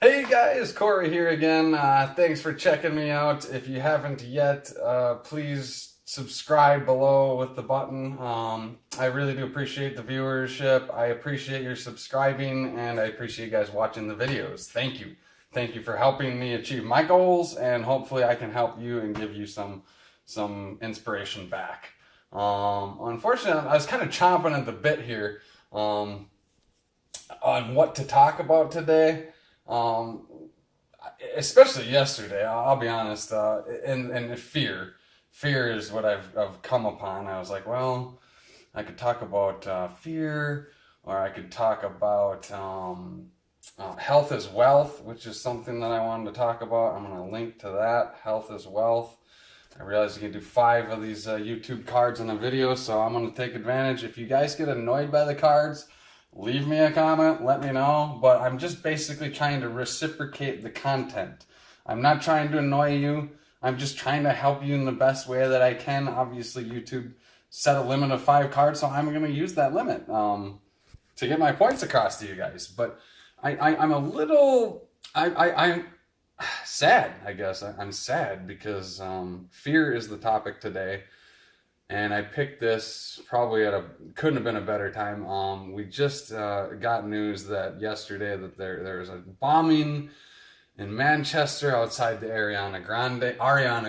Hey guys, Kory here again. Thanks for checking me out. If you haven't yet, please subscribe below with the button. I really do appreciate the viewership. I appreciate your subscribing, and I appreciate you guys watching the videos. Thank you. Thank you for helping me achieve my goals, and hopefully I can help you and give you some inspiration back. Unfortunately, I was kind of chomping at the bit here on what to talk about today. Um, Especially yesterday, I'll be honest, and fear is what I've come upon. I was like, well, I could talk about fear, or I could talk about health is wealth, which is something that I wanted to talk about. I'm going to link to that. Health is wealth. I realized you can do 5 of these YouTube cards in a video, so I'm going to take advantage. If you guys get annoyed by the cards, leave me a comment, let me know. But I'm just basically trying to reciprocate the content. I'm not trying to annoy you. I'm just trying to help you in the best way that I can. Obviously, YouTube set a limit of 5 cards, so I'm going to use that limit to get my points across to you guys. But I'm a little... I'm sad, I guess. I'm sad because fear is the topic today. And I picked this probably couldn't have been a better time. We just got news that yesterday that there was a bombing in Manchester outside the Ariana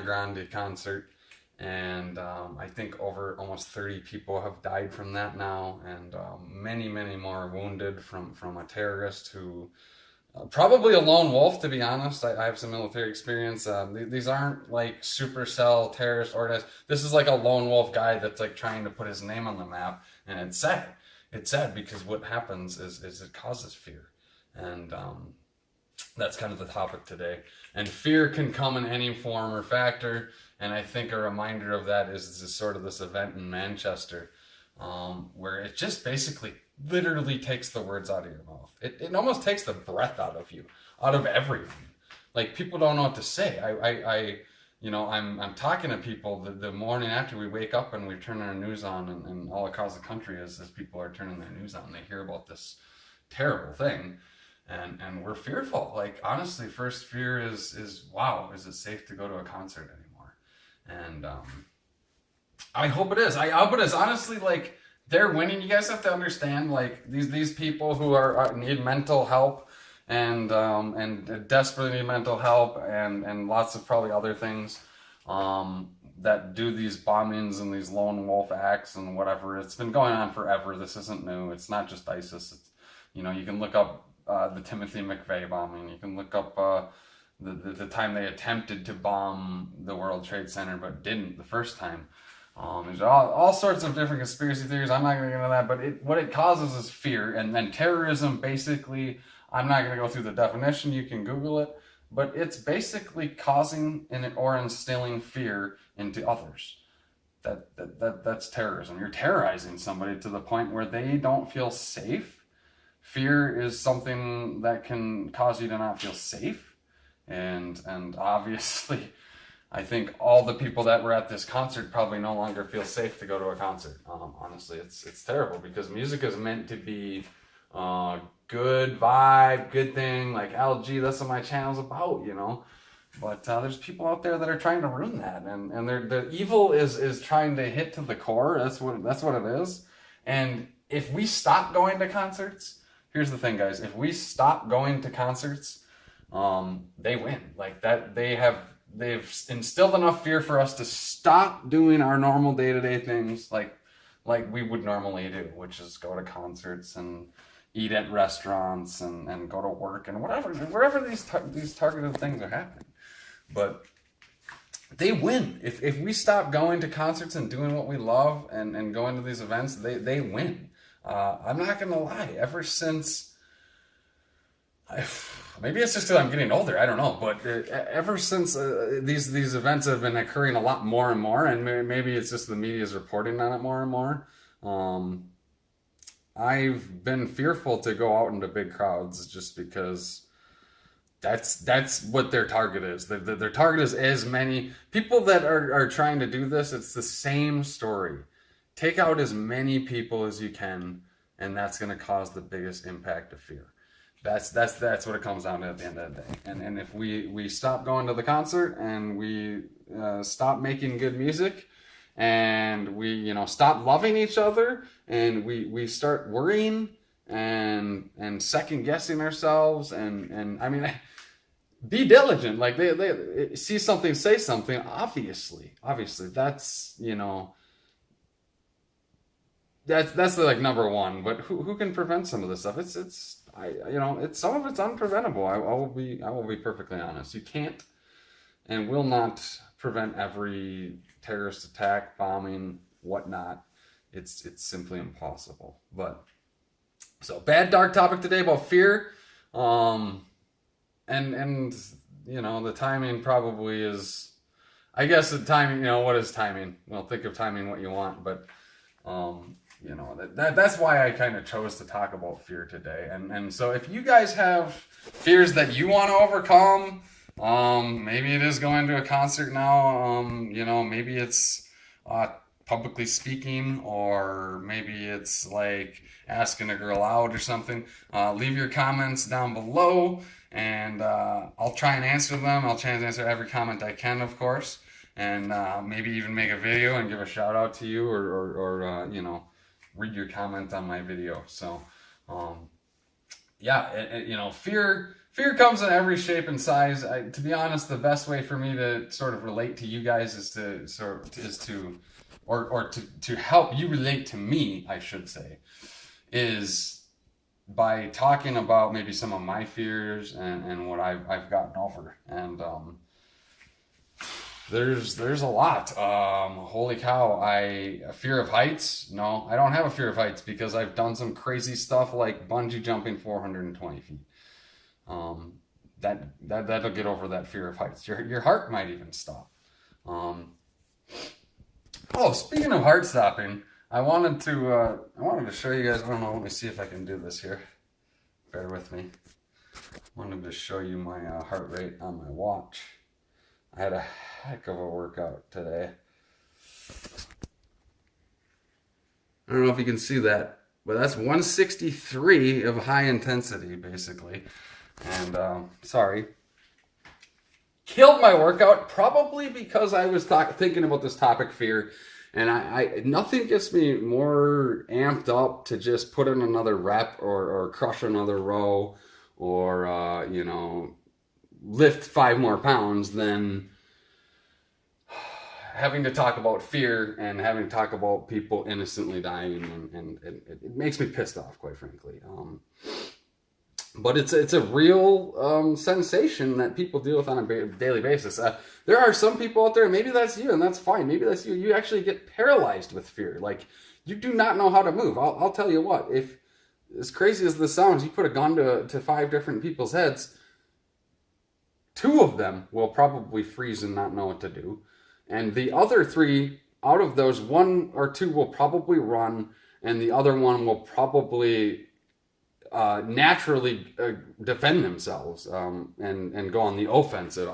Grande concert, and I think over almost 30 people have died from that now, and many more wounded from a terrorist who. Probably a lone wolf, to be honest. I have some military experience. These aren't like supercell terrorist organizations. This is like a lone wolf guy that's like trying to put his name on the map, and it's sad. It's sad because what happens is it causes fear, and that's kind of the topic today. And fear can come in any form or factor, and I think a reminder of that is sort of this event in Manchester, where it just basically literally takes the words out of your mouth. It almost takes the breath out of you, out of everyone. Like, people don't know what to say. I'm talking to people the morning after we wake up and we turn our news on, and all across the country as people are turning their news on, they hear about this terrible thing, and we're fearful. Like, honestly, first fear is wow, is it safe to go to a concert anymore? And I hope it is. I hope it is. Honestly, like, they're winning. You guys have to understand, like, these people who need mental help and desperately need mental help and lots of probably other things that do these bombings and these lone wolf acts and whatever. It's been going on forever. This isn't new. It's not just ISIS. It's, you can look up the Timothy McVeigh bombing. You can look up the time they attempted to bomb the World Trade Center but didn't the first time. There's all sorts of different conspiracy theories. I'm not going to get into that, but what it causes is fear. And then terrorism, basically, I'm not going to go through the definition. You can Google it. But it's basically causing or instilling fear into others. That's terrorism. You're terrorizing somebody to the point where they don't feel safe. Fear is something that can cause you to not feel safe. And obviously... I think all the people that were at this concert probably no longer feel safe to go to a concert. Honestly, it's terrible because music is meant to be good vibe, good thing. Like, LG, that's what my channel's about, But there's people out there that are trying to ruin that, and the evil is trying to hit to the core. That's what it is. And if we stop going to concerts, here's the thing, guys. If we stop going to concerts, they win. Like that, they've instilled enough fear for us to stop doing our normal day-to-day things like we would normally do, which is go to concerts and eat at restaurants and go to work and wherever these targeted things are happening. But they win. If we stop going to concerts and doing what we love and going to these events, they win. I'm not going to lie. Ever since... maybe it's just because I'm getting older, I don't know, but ever since these events have been occurring a lot more and more, and maybe it's just the media is reporting on it more and more, I've been fearful to go out into big crowds just because that's what their target is. Their target is as many people that are trying to do this. It's the same story. Take out as many people as you can, and that's going to cause the biggest impact of fear. That's what it comes down to at the end of the day. And if we stop going to the concert and we stop making good music, and we stop loving each other, and we start worrying and second guessing ourselves, and I mean, be diligent. Like they see something, say something. Obviously, that's that's the, like, number one. But who can prevent some of this stuff? It's some of it's unpreventable. I will be perfectly honest. You can't and will not prevent every terrorist attack, bombing, whatnot. It's simply impossible. But so, bad dark topic today about fear. And the timing probably is, I guess the timing, what is timing? Well, think of timing what you want, but that's why I kind of chose to talk about fear today. And so if you guys have fears that you want to overcome, maybe it is going to a concert now, maybe it's publicly speaking, or maybe it's like asking a girl out or something, leave your comments down below, and I'll try and answer them. I'll try and answer every comment I can, of course, and maybe even make a video and give a shout out to you, or read your comment on my video. So fear comes in every shape and size. To be honest, the best way for me to sort of relate to you guys is to help you relate to me, I should say, is by talking about maybe some of my fears and what I've gotten over. And there's a lot. Holy cow. A fear of heights? No, I don't have a fear of heights, because I've done some crazy stuff like bungee jumping 420 feet. That'll get over that fear of heights. Your heart might even stop. Speaking of heart stopping, I wanted to show you guys. I don't know. Let me see if I can do this here. Bear with me. I wanted to show you my heart rate on my watch. I had a heck of a workout today. I don't know if you can see that, but that's 163 of high intensity, basically. And sorry, killed my workout, probably because I was thinking about this topic, fear. And I nothing gets me more amped up to just put in another rep, or crush another row, or lift 5 more pounds than having to talk about fear and having to talk about people innocently dying, and it makes me pissed off, quite frankly. But it's a real sensation that people deal with on a daily basis. There are some people out there, maybe that's you, and that's fine. Maybe that's you. You actually get paralyzed with fear. Like, you do not know how to move. I'll tell you what, if, as crazy as this sounds, you put a gun to 5 different people's heads, 2 of them will probably freeze and not know what to do. And the other 3, out of those, 1 or 2 will probably run, and the other 1 will probably naturally defend themselves, and go on the offensive.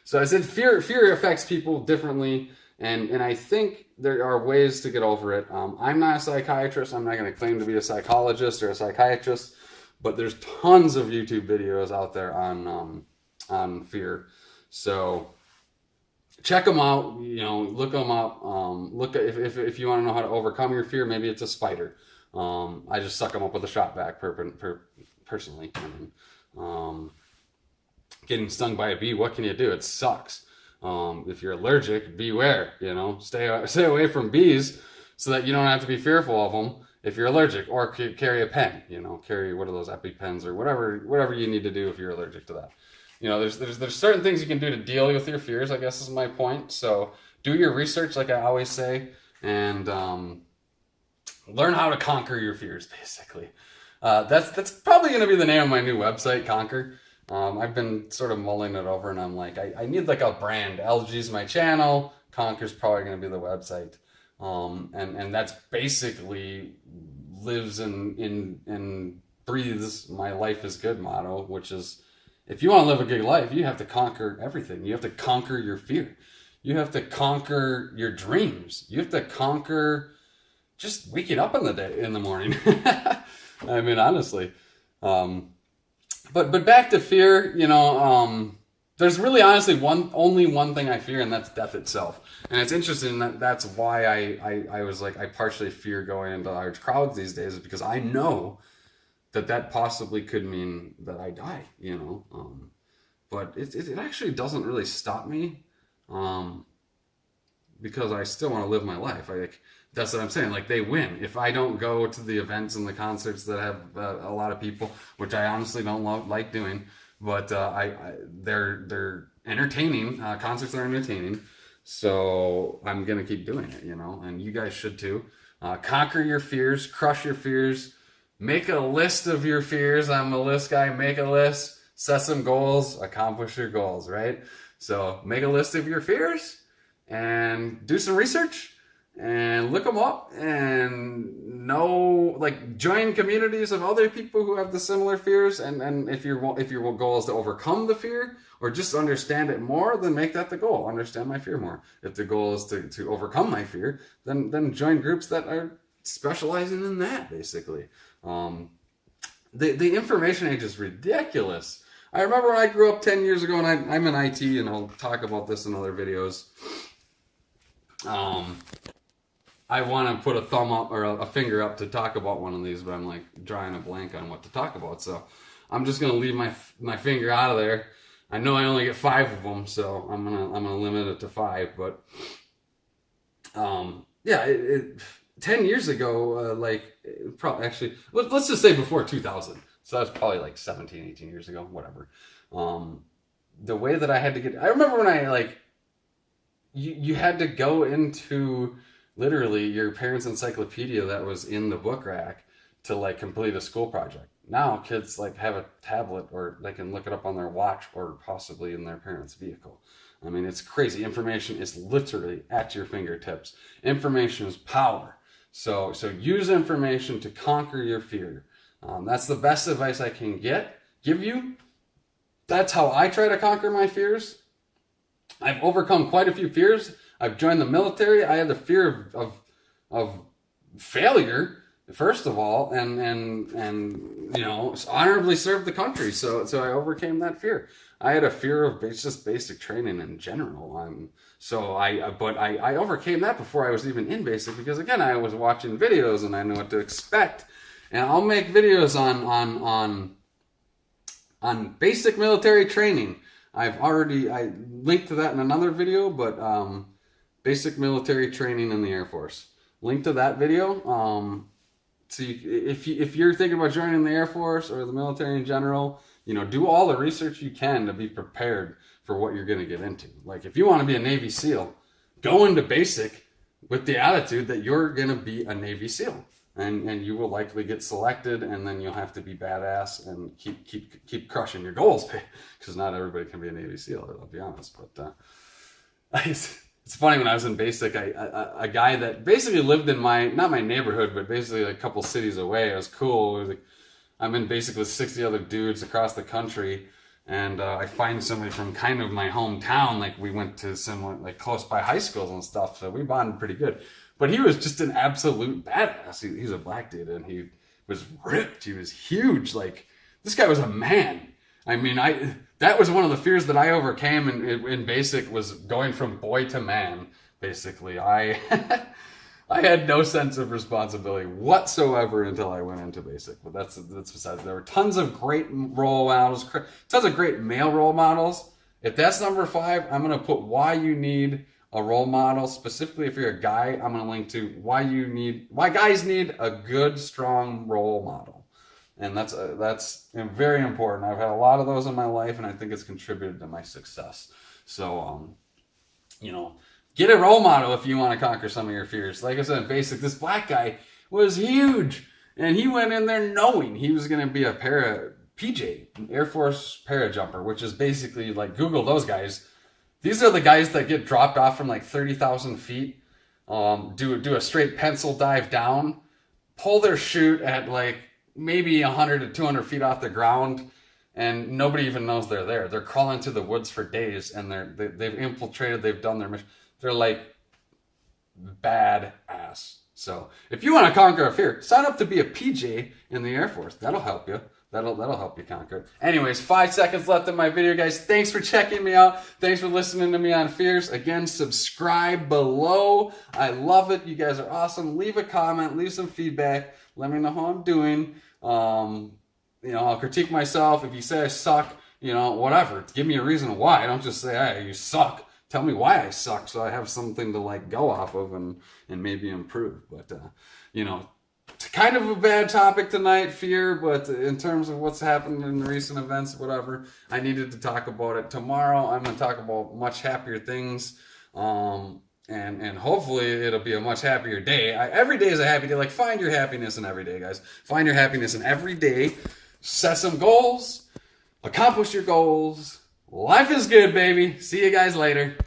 So I said fear affects people differently, and I think there are ways to get over it. I'm not a psychiatrist. I'm not going to claim to be a psychologist or a psychiatrist, but there's tons of YouTube videos out there on fear. So check them out. Look them up. Look at, if you want to know how to overcome your fear. Maybe it's a spider. I just suck them up with a shot vac personally. Getting stung by a bee, what can you do? It sucks. If you're allergic, beware. Stay away from bees so that you don't have to be fearful of them if you're allergic. Or carry a pen. Carry, what are those, EpiPens or whatever you need to do if you're allergic to that. There's certain things you can do to deal with your fears, I guess is my point. So do your research, like I always say, and learn how to conquer your fears, basically. That's probably going to be the name of my new website, Conquer. I've been sort of mulling it over, and I'm like, I need like a brand. LG's my channel. Conquer's probably going to be the website. And that's basically lives and breathes my life is good motto, which is, if you want to live a good life, you have to conquer everything. You have to conquer your fear. You have to conquer your dreams. You have to conquer just waking up in the morning. I mean, honestly, But back to fear, there's really honestly only one thing I fear, and that's death itself. And it's interesting that's why I was like, I partially fear going into large crowds these days, is because I know that possibly could mean that I die. But it actually doesn't really stop me, because I still want to live my life. That's what I'm saying. Like, they win. If I don't go to the events and the concerts that have a lot of people, which I honestly don't like doing, but they're entertaining. Concerts are entertaining, so I'm gonna keep doing it. And you guys should too. Conquer your fears, crush your fears, make a list of your fears. I'm a list guy. Make a list, set some goals, accomplish your goals. Right. So make a list of your fears and do some research and look them up, and join communities of other people who have the similar fears. And if your goal is to overcome the fear or just understand it more, then make that the goal. Understand my fear more. If the goal is to overcome my fear, then join groups that are specializing in that, basically. The information age is ridiculous. I remember when I grew up 10 years ago, and I'm in IT, and I'll talk about this in other videos. I want to put a thumb up or a finger up to talk about one of these, but I'm like drawing a blank on what to talk about. So I'm just gonna leave my finger out of there. I know I only get 5 of them, so I'm gonna limit it to 5. But yeah, 10 years ago, probably actually, let's just say before 2000. So that's probably like 17, 18 years ago, whatever. The way that I had to I remember when you had to go into literally your parents' encyclopedia that was in the book rack to complete a school project. Now kids have a tablet, or they can look it up on their watch, or possibly in their parents' vehicle. I mean, it's crazy. Information is literally at your fingertips. Information is power. So use information to conquer your fear. That's the best advice I can give you. That's how I try to conquer my fears. I've overcome quite a few fears. I've joined the military. I had the fear of failure, first of all, and honorably served the country. So I overcame that fear. I had a fear of just basic training in general. But I overcame that before I was even in basic, because again, I was watching videos and I knew what to expect. And I'll make videos on basic military training. I linked to that in another video, but basic military training in the Air Force. Link to that video. So if you're thinking about joining the Air Force or the military in general, do all the research you can to be prepared for what you're going to get into. Like, if you want to be a Navy SEAL, go into basic with the attitude that you're going to be a Navy SEAL. And you will likely get selected, and then you'll have to be badass and keep crushing your goals, because not everybody can be a Navy SEAL, I'll be honest. But it's funny, when I was in basic, a guy that basically lived in not my neighborhood, but basically a couple cities away. It was cool. It was like, I'm in basic with 60 other dudes across the country, and I find somebody from kind of my hometown. We went to similar, close by high schools and stuff, so we bonded pretty good. But he was just an absolute badass. He's a black dude, and he was ripped. He was huge. This guy was a man. I mean, that was one of the fears that I overcame in basic, was going from boy to man, basically. I had no sense of responsibility whatsoever until I went into basic. But that's besides. There were tons of great role models, tons of great male role models. If that's number 5, I'm going to put why you need a role model. Specifically, if you're a guy, I'm going to link to why guys need a good, strong role model. And that's very important. I've had a lot of those in my life, and I think it's contributed to my success. So, get a role model if you want to conquer some of your fears. Like I said, in basic, this black guy was huge, and he went in there knowing he was going to be a PJ, Air Force parajumper, which is basically Google those guys. These are the guys that get dropped off from 30,000 feet, do a straight pencil dive down, pull their chute at maybe 100 to 200 feet off the ground, and nobody even knows they're there. They're crawling through the woods for days, and they've infiltrated, they've done their mission. They're badass. So if you want to conquer a fear, sign up to be a PJ in the Air Force. That'll help you. That'll help you conquer it. Anyways, 5 seconds left in my video, guys. Thanks for checking me out. Thanks for listening to me on fears. Again, subscribe below. I love it. You guys are awesome. Leave a comment. Leave some feedback. Let me know how I'm doing. I'll critique myself. If you say I suck, whatever. Give me a reason why. Don't just say, hey, you suck. Tell me why I suck so I have something to like go off of and maybe improve. But, it's kind of a bad topic tonight, fear, but in terms of what's happened in recent events, whatever, I needed to talk about it. Tomorrow, I'm going to talk about much happier things, and hopefully it'll be a much happier day. Every day is a happy day. Like, find your happiness in every day, guys. Find your happiness in every day. Set some goals. Accomplish your goals. Life is good, baby. See you guys later.